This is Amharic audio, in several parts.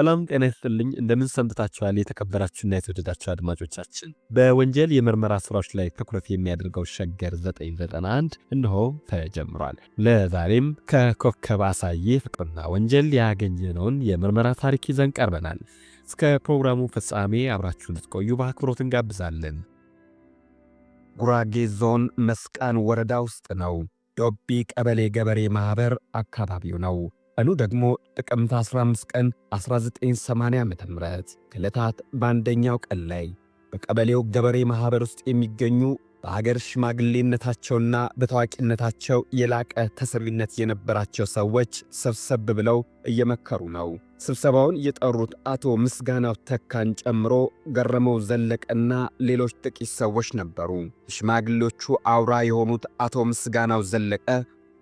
ሰላም ጤና ይስጥልኝ እንደምን ሰንብታችኋል የተከበራችሁና የተወደዳችሁ አድማጮቻችን። በወንጀል የምርመራ ስራዎች ላይ ትኩረት የሚያደርገው ሸገር 991 እነሆ ተጀምሯል። ለዛሬም ከኮከብ አሳዬ ፍቅርና ወንጀል ያገኘነውን የምርመራ ታሪክ ይዘን ቀርበናል። እስከ ፕሮግራሙ ፍጻሜ አብራችሁን ልትቆዩ በአክብሮት እንጋብዛለን። ጉራጌ ዞን መስቃን ወረዳ ውስጥ ነው። ዶቢ ቀበሌ ገበሬ ማህበር አካባቢው ነው። ቀኑ ደግሞ ጥቅምት 15 ቀን 1980 ዓ.ም ከዕለታት በአንደኛው ቀን ላይ በቀበሌው ገበሬ ማህበር ውስጥ የሚገኙ በሀገር ሽማግሌነታቸውና በታዋቂነታቸው የላቀ ተሰሚነት የነበራቸው ሰዎች ሰብሰብ ብለው እየመከሩ ነው። ስብሰባውን የጠሩት አቶ ምስጋናው ተካን ጨምሮ ገረመው ዘለቀና ሌሎች ጥቂት ሰዎች ነበሩ። ሽማግሌዎቹ አውራ የሆኑት አቶ ምስጋናው ዘለቀ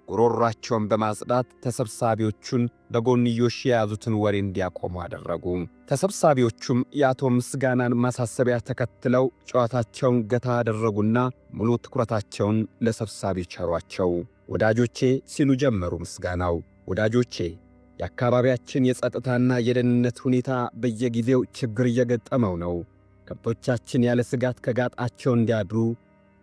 ጉሮሯቸውን በማጽዳት ተሰብሳቢዎቹን በጎንዮሽ የያዙትን ወሬ እንዲያቆሙ አደረጉ። ተሰብሳቢዎቹም የአቶ ምስጋናን ማሳሰቢያ ተከትለው ጨዋታቸውን ገታ አደረጉና ሙሉ ትኩረታቸውን ለሰብሳቢው ቸሯቸው። ወዳጆቼ ሲሉ ጀመሩ ምስጋናው። ወዳጆቼ፣ የአካባቢያችን የጸጥታና የደህንነት ሁኔታ በየጊዜው ችግር እየገጠመው ነው። ከብቶቻችን ያለ ስጋት ከጋጣቸው እንዲያድሩ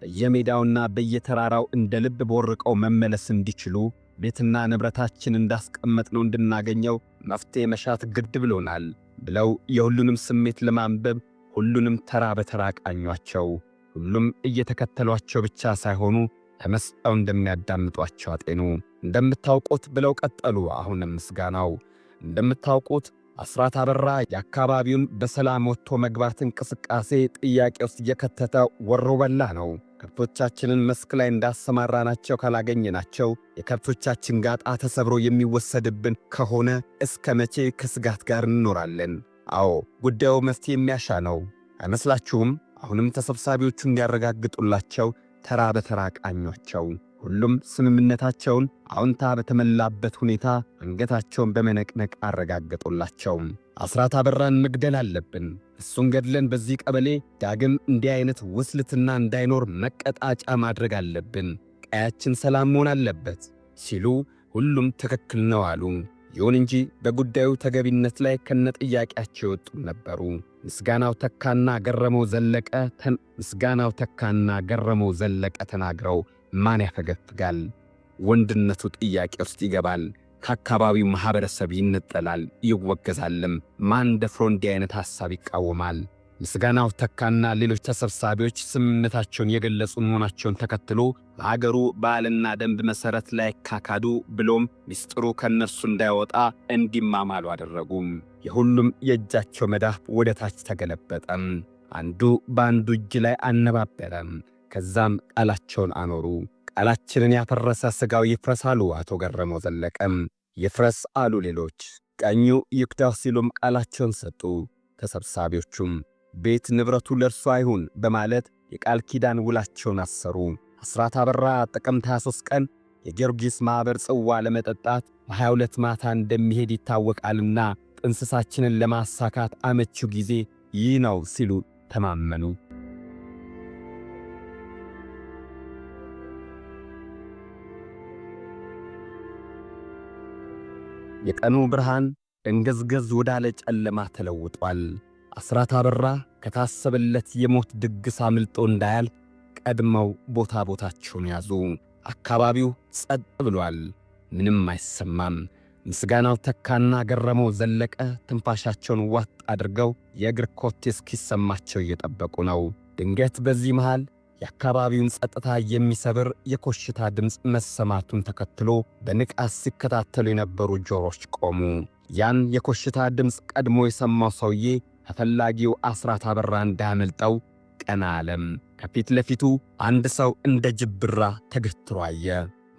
በየሜዳውና በየተራራው እንደ ልብ ቦርቀው መመለስ እንዲችሉ ቤትና ንብረታችን እንዳስቀመጥነው እንድናገኘው መፍትሔ መሻት ግድ ብሎናል ብለው የሁሉንም ስሜት ለማንበብ ሁሉንም ተራ በተራ ቃኟቸው። ሁሉም እየተከተሏቸው ብቻ ሳይሆኑ ተመስጠው እንደሚያዳምጧቸው አጤኑ። እንደምታውቁት ብለው ቀጠሉ አሁንም ምስጋናው፣ እንደምታውቁት አስራት አበራ የአካባቢውን በሰላም ወጥቶ መግባት እንቅስቃሴ ጥያቄ ውስጥ የከተተ ወሮ በላ ነው። ከብቶቻችንን መስክ ላይ እንዳሰማራናቸው ካላገኘናቸው የከብቶቻችን ጋጣ ተሰብሮ የሚወሰድብን ከሆነ እስከ መቼ ከስጋት ጋር እንኖራለን? አዎ ጉዳዩ መፍትሔ የሚያሻ ነው አይመስላችሁም? አሁንም ተሰብሳቢዎቹ እንዲያረጋግጡላቸው ተራ በተራ ቃኟቸው። ሁሉም ስምምነታቸውን አዎንታ በተመላበት ሁኔታ አንገታቸውን በመነቅነቅ አረጋገጡላቸው። አስራት አበራን መግደል አለብን። እሱን ገድለን በዚህ ቀበሌ ዳግም እንዲህ አይነት ውስልትና እንዳይኖር መቀጣጫ ማድረግ አለብን። ቀያችን ሰላም መሆን አለበት ሲሉ ሁሉም ትክክል ነው አሉ። ይሁን እንጂ በጉዳዩ ተገቢነት ላይ ከነጥያቄያቸው የወጡ ነበሩ። ምስጋናው ተካና ገረመው ዘለቀ ተናግረው ማን ያፈገፍጋል? ወንድነቱ ጥያቄ ውስጥ ይገባል። ከአካባቢው ማህበረሰብ ይነጠላል፣ ይወገዛልም። ማን ደፍሮ እንዲህ አይነት ሐሳብ ይቃወማል? ምስጋናው ተካና ሌሎች ተሰብሳቢዎች ስምምነታቸውን የገለጹ መሆናቸውን ተከትሎ በአገሩ ባህልና ደንብ መሠረት ላይ ካካዱ ብሎም ሚስጥሩ ከነርሱ እንዳይወጣ እንዲማማሉ አደረጉም። የሁሉም የእጃቸው መዳፍ ወደ ታች ተገለበጠም። አንዱ በአንዱ እጅ ላይ አነባበረም። ከዛም ቃላቸውን አኖሩ። ቃላችንን ያፈረሰ ሥጋው ይፍረስ አሉ አቶ ገረመው ዘለቀም። ይፍረስ አሉ ሌሎች። ቀኙ ይክዳው ሲሉም ቃላቸውን ሰጡ። ተሰብሳቢዎቹም ቤት ንብረቱ ለእርሱ አይሁን በማለት የቃል ኪዳን ውላቸውን አሰሩ። አስራት አበራ ጥቅምት 23 ቀን የጊዮርጊስ ማኅበር ጽዋ ለመጠጣት በ22 ማታ እንደሚሄድ ይታወቃልና ጥንስሳችንን ለማሳካት አመቺው ጊዜ ይህ ነው ሲሉ ተማመኑ። የቀኑ ብርሃን ደንገዝገዝ ወዳለ ጨለማ ተለውጧል። አስራት አበራ ከታሰበለት የሞት ድግስ አምልጦ እንዳያል ቀድመው ቦታቸውን ያዙ። አካባቢው ጸጥ ብሏል። ምንም አይሰማም። ምስጋናው ተካና ገረመው ዘለቀ ትንፋሻቸውን ዋጥ አድርገው የእግር ኮቴ እስኪሰማቸው እየጠበቁ ነው። ድንገት በዚህ መሃል የአካባቢውን ጸጥታ የሚሰብር የኮሽታ ድምፅ መሰማቱን ተከትሎ በንቃት ሲከታተሉ የነበሩ ጆሮች ቆሙ። ያን የኮሽታ ድምፅ ቀድሞ የሰማው ሰውዬ ተፈላጊው አስራት አበራ እንዳያመልጠው ቀና አለም። ከፊት ለፊቱ አንድ ሰው እንደ ጅብራ ተገትሮ አየ።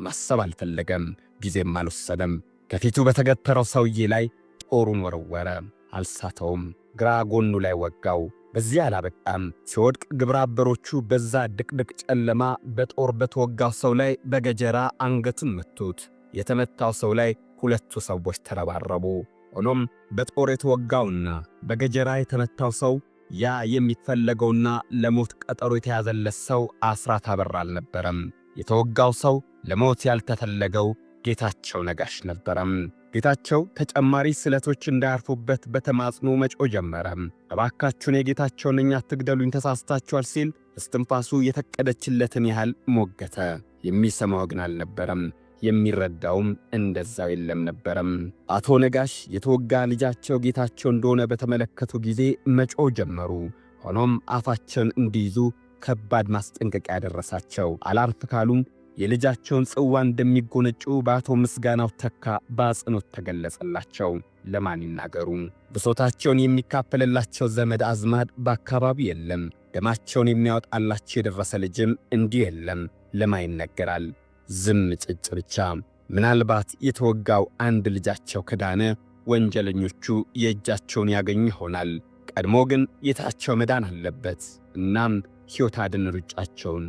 ማሰብ አልፈለገም፣ ጊዜም አልወሰደም። ከፊቱ በተገተረው ሰውዬ ላይ ጦሩን ወረወረ። አልሳተውም። ግራ ጎኑ ላይ ወጋው። በዚህ አላበቃም። ሲወድቅ ግብረ አበሮቹ በዛ ድቅድቅ ጨለማ በጦር በተወጋው ሰው ላይ በገጀራ አንገቱን መቱት። የተመታው ሰው ላይ ሁለቱ ሰዎች ተረባረቡ። ሆኖም በጦር የተወጋውና በገጀራ የተመታው ሰው ያ የሚፈለገውና ለሞት ቀጠሮ የተያዘለት ሰው አስራት አበራ አልነበረም። የተወጋው ሰው ለሞት ያልተፈለገው ጌታቸው ነጋሽ ነበረም። ጌታቸው ተጨማሪ ስለቶች እንዳያርፉበት በተማጽኖ መጮህ ጀመረ። እባካችሁን የጌታቸውን እኛ አትግደሉኝ፣ ተሳስታችኋል ሲል እስትንፋሱ የተቀደችለትን ያህል ሞገተ። የሚሰማው ግን አልነበረም። የሚረዳውም እንደዛው የለም ነበረም። አቶ ነጋሽ የተወጋ ልጃቸው ጌታቸው እንደሆነ በተመለከቱ ጊዜ መጮህ ጀመሩ። ሆኖም አፋቸውን እንዲይዙ ከባድ ማስጠንቀቂያ ደረሳቸው። አላርፍ ካሉም የልጃቸውን ጽዋ እንደሚጎነጩ በአቶ ምስጋናው ተካ በአጽንኦት ተገለጸላቸው። ለማን ይናገሩ? ብሶታቸውን የሚካፈልላቸው ዘመድ አዝማድ በአካባቢው የለም። ደማቸውን የሚያወጣላቸው የደረሰ ልጅም እንዲህ የለም። ለማን ይነገራል? ዝም ጭጭ ብቻ። ምናልባት የተወጋው አንድ ልጃቸው ከዳነ ወንጀለኞቹ የእጃቸውን ያገኙ ይሆናል። ቀድሞ ግን ጌታቸው መዳን አለበት። እናም ሕይወት አድን ሩጫቸውን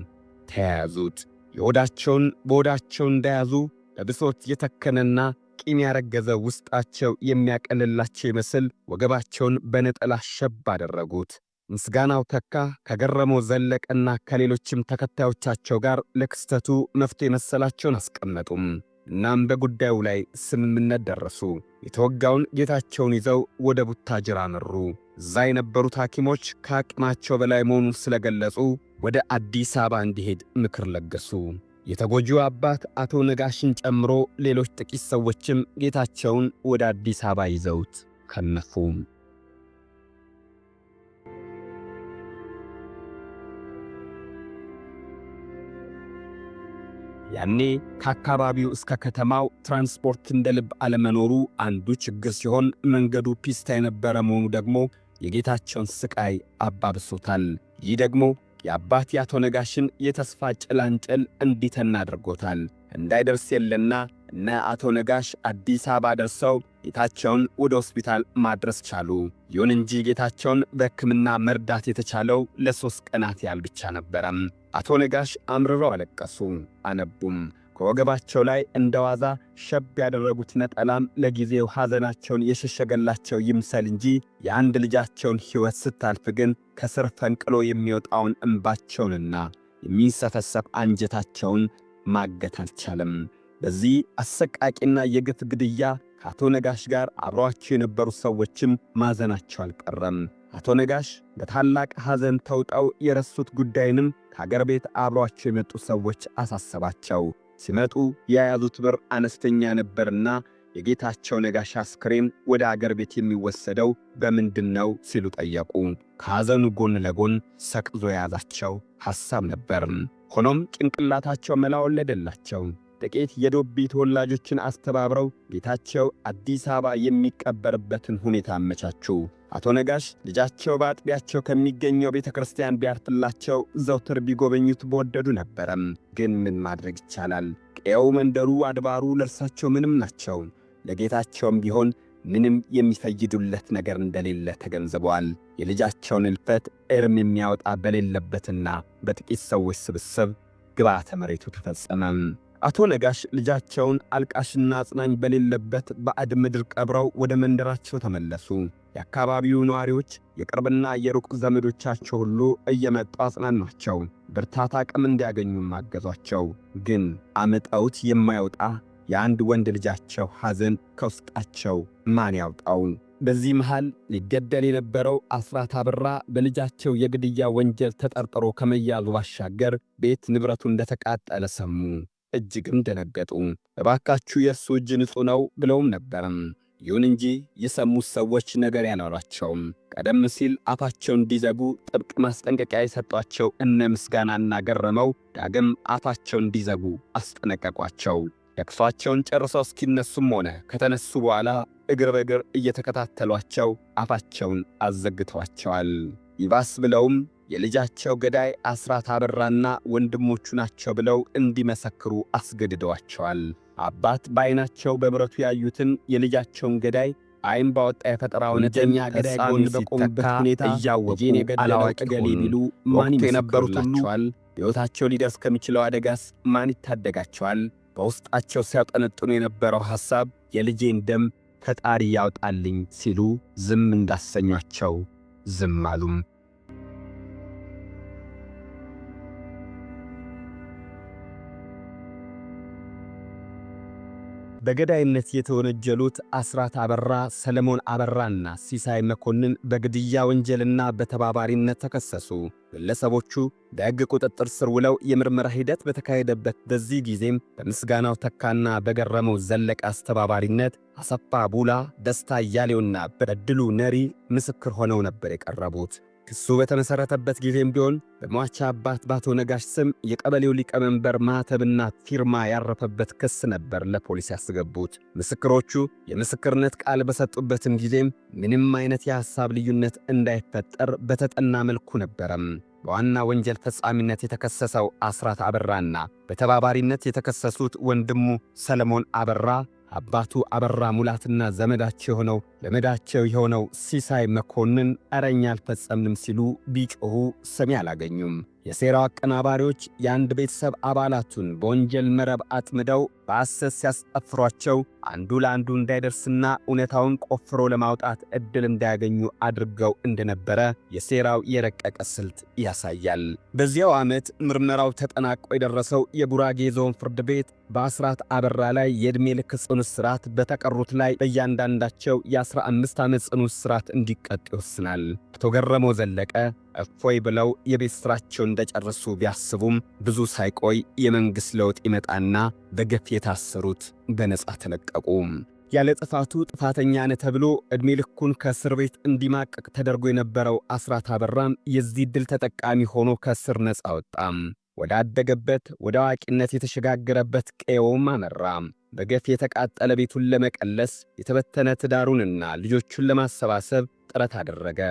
ተያያዙት። የሆዳቸውን በሆዳቸው እንዳያዙ በብሶት የተከነና ቂም ያረገዘ ውስጣቸው የሚያቀልላቸው ይመስል ወገባቸውን በነጠላ ሸብ አደረጉት። ምስጋናው ተካ ከገረመው ዘለቀና ከሌሎችም ተከታዮቻቸው ጋር ለክስተቱ መፍትሄ መሰላቸውን አስቀመጡም። እናም በጉዳዩ ላይ ስምምነት ደረሱ። የተወጋውን ጌታቸውን ይዘው ወደ ቡታጅራ አመሩ። እዛ የነበሩት ሐኪሞች ከአቅማቸው በላይ መሆኑን ስለገለጹ ወደ አዲስ አበባ እንዲሄድ ምክር ለገሱ። የተጎጂው አባት አቶ ነጋሽን ጨምሮ ሌሎች ጥቂት ሰዎችም ጌታቸውን ወደ አዲስ አበባ ይዘውት ከነፉ። ያኔ ከአካባቢው እስከ ከተማው ትራንስፖርት እንደ ልብ አለመኖሩ አንዱ ችግር ሲሆን፣ መንገዱ ፒስታ የነበረ መሆኑ ደግሞ የጌታቸውን ስቃይ አባብሶታል። ይህ ደግሞ የአባት የአቶ ነጋሽን የተስፋ ጭላንጭል እንዲተና አድርጎታል። እንዳይደርስ የለና እነ አቶ ነጋሽ አዲስ አበባ ደርሰው ጌታቸውን ወደ ሆስፒታል ማድረስ ቻሉ። ይሁን እንጂ ጌታቸውን በሕክምና መርዳት የተቻለው ለ3 ቀናት ያህል ብቻ ነበረም። አቶ ነጋሽ አምርረው አለቀሱ፣ አነቡም። ከወገባቸው ላይ እንደ ዋዛ ሸብ ያደረጉት ነጠላም ለጊዜው ሐዘናቸውን የሸሸገላቸው ይምሰል እንጂ የአንድ ልጃቸውን ሕይወት ስታልፍ ግን ከስር ፈንቅሎ የሚወጣውን እንባቸውንና የሚንሰፈሰፍ አንጀታቸውን ማገት አልቻለም። በዚህ አሰቃቂና የግፍ ግድያ ከአቶ ነጋሽ ጋር አብረዋቸው የነበሩ ሰዎችም ማዘናቸው አልቀረም። አቶ ነጋሽ በታላቅ ሐዘን ተውጠው የረሱት ጉዳይንም ከአገር ቤት አብረዋቸው የመጡ ሰዎች አሳሰባቸው። ሲመጡ የያዙት ብር አነስተኛ ነበርና የጌታቸው ነጋሽ አስክሬን ወደ አገር ቤት የሚወሰደው በምንድን ነው ሲሉ ጠየቁ። ከሐዘኑ ጎን ለጎን ሰቅዞ የያዛቸው ሐሳብ ነበር። ሆኖም ጭንቅላታቸው መላ ወለደላቸው። ጥቂት የዶቢ ተወላጆችን አስተባብረው ጌታቸው አዲስ አበባ የሚቀበርበትን ሁኔታ አመቻቹ። አቶ ነጋሽ ልጃቸው በአጥቢያቸው ከሚገኘው ቤተ ክርስቲያን ቢያርፍላቸው ዘውትር ቢጎበኙት በወደዱ ነበረም። ግን ምን ማድረግ ይቻላል? ቀየው፣ መንደሩ፣ አድባሩ ለእርሳቸው ምንም ናቸው። ለጌታቸውም ቢሆን ምንም የሚፈይዱለት ነገር እንደሌለ ተገንዝበዋል። የልጃቸውን እልፈት እርም የሚያወጣ በሌለበትና በጥቂት ሰዎች ስብስብ ግብዓተ መሬቱ ተፈጸመም። አቶ ነጋሽ ልጃቸውን አልቃሽና አጽናኝ በሌለበት ባዕድ ምድር ቀብረው ወደ መንደራቸው ተመለሱ። የአካባቢው ነዋሪዎች፣ የቅርብና የሩቅ ዘመዶቻቸው ሁሉ እየመጡ አጽናኗቸው፣ ብርታት አቅም እንዲያገኙም አገዟቸው። ግን አመጣውት የማይወጣ የአንድ ወንድ ልጃቸው ሐዘን ከውስጣቸው ማን ያውጣው? በዚህ መሃል ሊገደል የነበረው አስራት አብራ በልጃቸው የግድያ ወንጀል ተጠርጥሮ ከመያዙ ባሻገር ቤት ንብረቱ እንደተቃጠለ ሰሙ። እጅግም ደነገጡ። እባካችሁ የእሱ እጅ ንጹሕ ነው ብለውም ነበርም። ይሁን እንጂ የሰሙት ሰዎች ነገር ያኖራቸውም። ቀደም ሲል አፋቸው እንዲዘጉ ጥብቅ ማስጠንቀቂያ የሰጧቸው እነ ምስጋናና ገረመው ዳግም አፋቸው እንዲዘጉ አስጠነቀቋቸው። ለቅሷቸውን ጨርሰው እስኪነሱም ሆነ ከተነሱ በኋላ እግር በእግር እየተከታተሏቸው አፋቸውን አዘግተዋቸዋል። ይባስ ብለውም የልጃቸው ገዳይ አስራት አበራና ወንድሞቹ ናቸው ብለው እንዲመሰክሩ አስገድደዋቸዋል። አባት በዓይናቸው በብረቱ ያዩትን የልጃቸውን ገዳይ ዓይን ባወጣ የፈጠራ ወንጀለኛ ገዳይ ጎን በቆሙበት ሁኔታ እያወቁ አላዋቂ ገሌ ቢሉ ማን ይመሰክሩላቸዋል? ሕይወታቸው ሊደርስ ከሚችለው አደጋስ ማን ይታደጋቸዋል? በውስጣቸው ሲያጠነጥኑ የነበረው ሐሳብ የልጄን ደም ፈጣሪ ያውጣልኝ ሲሉ ዝም እንዳሰኟቸው ዝም አሉም። በገዳይነት የተወነጀሉት አስራት አበራ፣ ሰለሞን አበራና ሲሳይ መኮንን በግድያ ወንጀልና በተባባሪነት ተከሰሱ። ግለሰቦቹ በሕግ ቁጥጥር ስር ውለው የምርመራ ሂደት በተካሄደበት በዚህ ጊዜም በምስጋናው ተካና በገረመው ዘለቀ አስተባባሪነት አሰፋ ቡላ፣ ደስታ እያሌውና በድሉ ነሪ ምስክር ሆነው ነበር የቀረቡት። ክሱ በተመሠረተበት ጊዜም ቢሆን በሟች አባት በአቶ ነጋሽ ስም የቀበሌው ሊቀመንበር ማኅተብና ፊርማ ያረፈበት ክስ ነበር ለፖሊስ ያስገቡት። ምስክሮቹ የምስክርነት ቃል በሰጡበትም ጊዜም ምንም አይነት የሐሳብ ልዩነት እንዳይፈጠር በተጠና መልኩ ነበረም። በዋና ወንጀል ፈጻሚነት የተከሰሰው አስራት አበራና በተባባሪነት የተከሰሱት ወንድሙ ሰለሞን አበራ አባቱ አበራ ሙላትና ዘመዳቸው የሆነው ሲሳይ መኮንን እረኛ አልፈጸምንም ሲሉ ቢጮኹ ሰሚ አላገኙም። የሴራው አቀናባሪዎች የአንድ ቤተሰብ አባላቱን በወንጀል መረብ አጥምደው በሐሰት ሲያስጠፍሯቸው አንዱ ለአንዱ እንዳይደርስና እውነታውን ቆፍሮ ለማውጣት ዕድል እንዳያገኙ አድርገው እንደነበረ የሴራው የረቀቀ ስልት ያሳያል። በዚያው ዓመት ምርመራው ተጠናቆ የደረሰው የጉራጌ ዞን ፍርድ ቤት በአስራት አበራ ላይ የዕድሜ ልክ ጽኑ እስራት፣ በተቀሩት ላይ በእያንዳንዳቸው የ15 ዓመት ጽኑ እስራት እንዲቀጡ ይወስናል። አቶ ገረመው ዘለቀ እፎይ ብለው የቤት ሥራቸውን እንደጨረሱ ቢያስቡም ብዙ ሳይቆይ የመንግሥት ለውጥ ይመጣና በገፍ የታሰሩት በነጻ ተለቀቁ። ያለ ጥፋቱ ጥፋተኛ ነህ ተብሎ ዕድሜ ልኩን ከእስር ቤት እንዲማቀቅ ተደርጎ የነበረው አስራት አበራም የዚህ ዕድል ተጠቃሚ ሆኖ ከእስር ነጻ ወጣም። ወደ አደገበት ወደ አዋቂነት የተሸጋገረበት ቀዬውም አመራ። በገፍ የተቃጠለ ቤቱን ለመቀለስ የተበተነ ትዳሩንና ልጆቹን ለማሰባሰብ ጥረት አደረገ።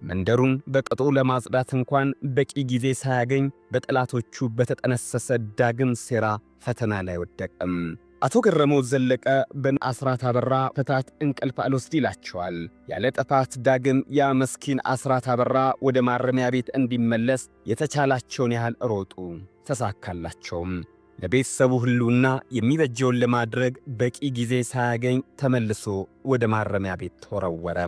መንደሩን በቅጡ ለማጽዳት እንኳን በቂ ጊዜ ሳያገኝ በጠላቶቹ በተጠነሰሰ ዳግም ሴራ ፈተና ላይ ወደቀም። አቶ ገረመው ዘለቀ በአስራት አበራ ፍታት እንቅልፍ አልወስድ ይላቸዋል። ያለ ጥፋት ዳግም ያ መስኪን አስራት አበራ ወደ ማረሚያ ቤት እንዲመለስ የተቻላቸውን ያህል ሮጡ፣ ተሳካላቸውም። ለቤተሰቡ ሁሉና የሚበጀውን ለማድረግ በቂ ጊዜ ሳያገኝ ተመልሶ ወደ ማረሚያ ቤት ተወረወረ።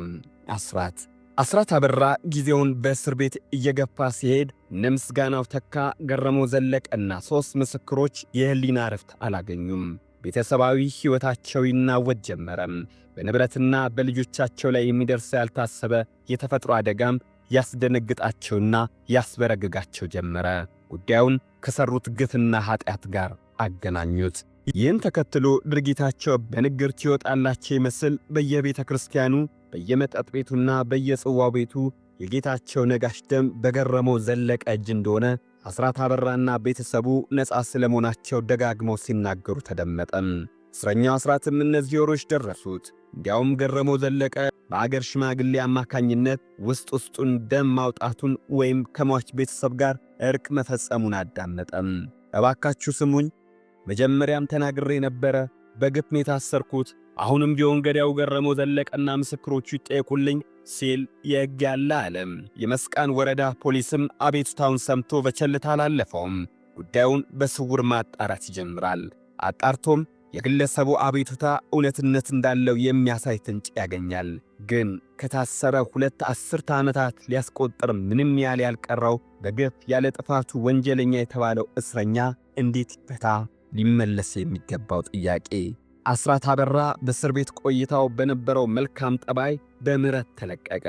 አስራት አበራ ጊዜውን በእስር ቤት እየገፋ ሲሄድ እነ ምስጋናው ተካ፣ ገረመው ዘለቀና 3 ምስክሮች የህሊና ዕረፍት አላገኙም። ቤተሰባዊ ሕይወታቸው ይናወጥ ጀመረም። በንብረትና በልጆቻቸው ላይ የሚደርሰው ያልታሰበ የተፈጥሮ አደጋም ያስደነግጣቸውና ያስበረግጋቸው ጀመረ። ጉዳዩን ከሠሩት ግፍና ኃጢአት ጋር አገናኙት። ይህን ተከትሎ ድርጊታቸው በንግርት ይወጣላቸው ይመስል በየቤተ ክርስቲያኑ በየመጠጥ ቤቱና በየጽዋው ቤቱ የጌታቸው ነጋሽ ደም በገረመው ዘለቀ እጅ እንደሆነ አስራት አበራና ቤተሰቡ ነጻ ስለመሆናቸው ደጋግመው ሲናገሩ ተደመጠም። እስረኛው አስራትም እነዚህ ወሮች ደረሱት። እንዲያውም ገረመው ዘለቀ በአገር ሽማግሌ አማካኝነት ውስጡን ደም ማውጣቱን ወይም ከሟች ቤተሰብ ጋር እርቅ መፈጸሙን አዳመጠም። እባካችሁ ስሙኝ፣ መጀመሪያም ተናግሬ ነበረ፣ በግፍ ነው የታሰርኩት። አሁንም ቢሆን ገዳዩ ገረመው ዘለቀና ምስክሮቹ ይጠየቁልኝ ሲል የሕግ ያለ አለም። የመስቃን ወረዳ ፖሊስም አቤቱታውን ሰምቶ በቸልታ አላለፈውም። ጉዳዩን በስውር ማጣራት ይጀምራል። አጣርቶም የግለሰቡ አቤቱታ እውነትነት እንዳለው የሚያሳይ ፍንጭ ያገኛል። ግን ከታሰረ 2 አስርተ ዓመታት ሊያስቆጥር ምንም ያልቀረው በግፍ ያለ ጥፋቱ ወንጀለኛ የተባለው እስረኛ እንዴት ይፈታ? ሊመለስ የሚገባው ጥያቄ። አስራት አበራ በእስር ቤት ቆይታው በነበረው መልካም ጠባይ በምህረት ተለቀቀ።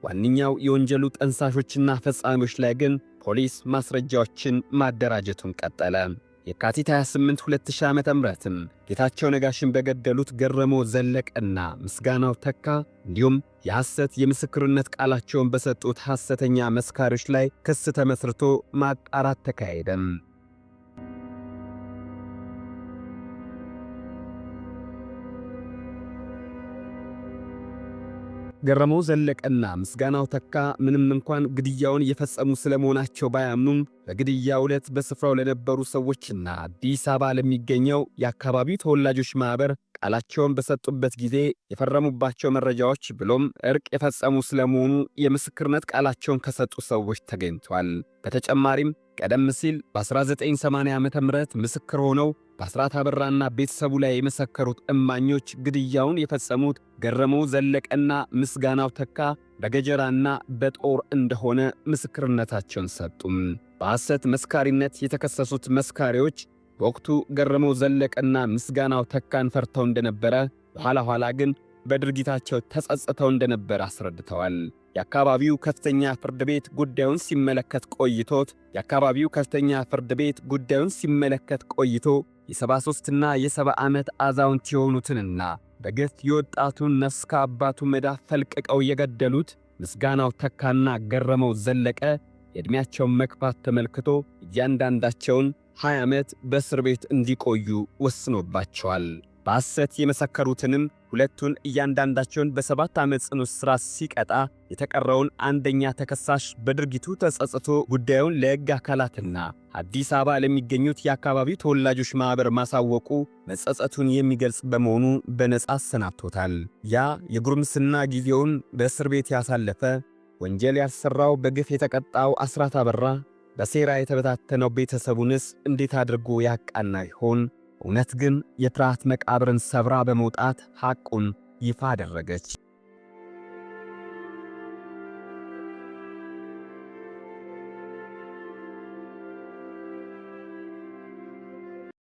ዋነኛው የወንጀሉ ጠንሳሾችና ፈጻሚዎች ላይ ግን ፖሊስ ማስረጃዎችን ማደራጀቱን ቀጠለ። የካቲት 28 2000 ዓ.ም ጌታቸው ነጋሽን በገደሉት ገረመው ዘለቀና ምስጋናው ተካ እንዲሁም የሐሰት የምስክርነት ቃላቸውን በሰጡት ሐሰተኛ መስካሪዎች ላይ ክስ ተመስርቶ ማጣራት ተካሄደም። ገረመው ዘለቀና ምስጋናው ተካ ምንም እንኳን ግድያውን የፈጸሙ ስለመሆናቸው ባያምኑም በግድያው ዕለት በስፍራው ለነበሩ ሰዎችና አዲስ አበባ ለሚገኘው የአካባቢው ተወላጆች ማኅበር ቃላቸውን በሰጡበት ጊዜ የፈረሙባቸው መረጃዎች ብሎም እርቅ የፈጸሙ ስለመሆኑ የምስክርነት ቃላቸውን ከሰጡ ሰዎች ተገኝቷል። በተጨማሪም ቀደም ሲል በ1980 ዓ.ም ምስክር ሆነው በአስራት አበራና ቤተሰቡ ላይ የመሰከሩት እማኞች ግድያውን የፈጸሙት ገረመው ዘለቀና ምስጋናው ተካ በገጀራና በጦር እንደሆነ ምስክርነታቸውን ሰጡም። በሐሰት መስካሪነት የተከሰሱት መስካሪዎች በወቅቱ ገረመው ዘለቀና ምስጋናው ተካን ፈርተው እንደነበረ፣ ኋላ ግን በድርጊታቸው ተጸጽተው እንደነበር አስረድተዋል። የአካባቢው ከፍተኛ ፍርድ ቤት ጉዳዩን ሲመለከት ቆይቶ የ73ና የ70 ዓመት አዛውንት የሆኑትንና በግፍ የወጣቱን ነፍስ ከአባቱ መዳፍ ፈልቅቀው የገደሉት ምስጋናው ተካና ገረመው ዘለቀ የዕድሜያቸውን መግፋት ተመልክቶ እያንዳንዳቸውን 20 ዓመት በእስር ቤት እንዲቆዩ ወስኖባቸዋል። በሐሰት የመሰከሩትንም ሁለቱን እያንዳንዳቸውን በ7 ዓመት ጽኑ እስራት ሲቀጣ፣ የተቀረውን አንደኛ ተከሳሽ በድርጊቱ ተጸጽቶ ጉዳዩን ለሕግ አካላትና አዲስ አበባ ለሚገኙት የአካባቢው ተወላጆች ማኅበር ማሳወቁ መጸጸቱን የሚገልጽ በመሆኑ በነጻ አሰናብቶታል። ያ የጉርምስና ጊዜውን በእስር ቤት ያሳለፈ፣ ወንጀል ያልሠራው በግፍ የተቀጣው አስራት አበራ በሴራ የተበታተነው ቤተሰቡንስ እንዴት አድርጎ ያቃና ይሆን? እውነት ግን የፍርሃት መቃብርን ሰብራ በመውጣት ሐቁን ይፋ አደረገች።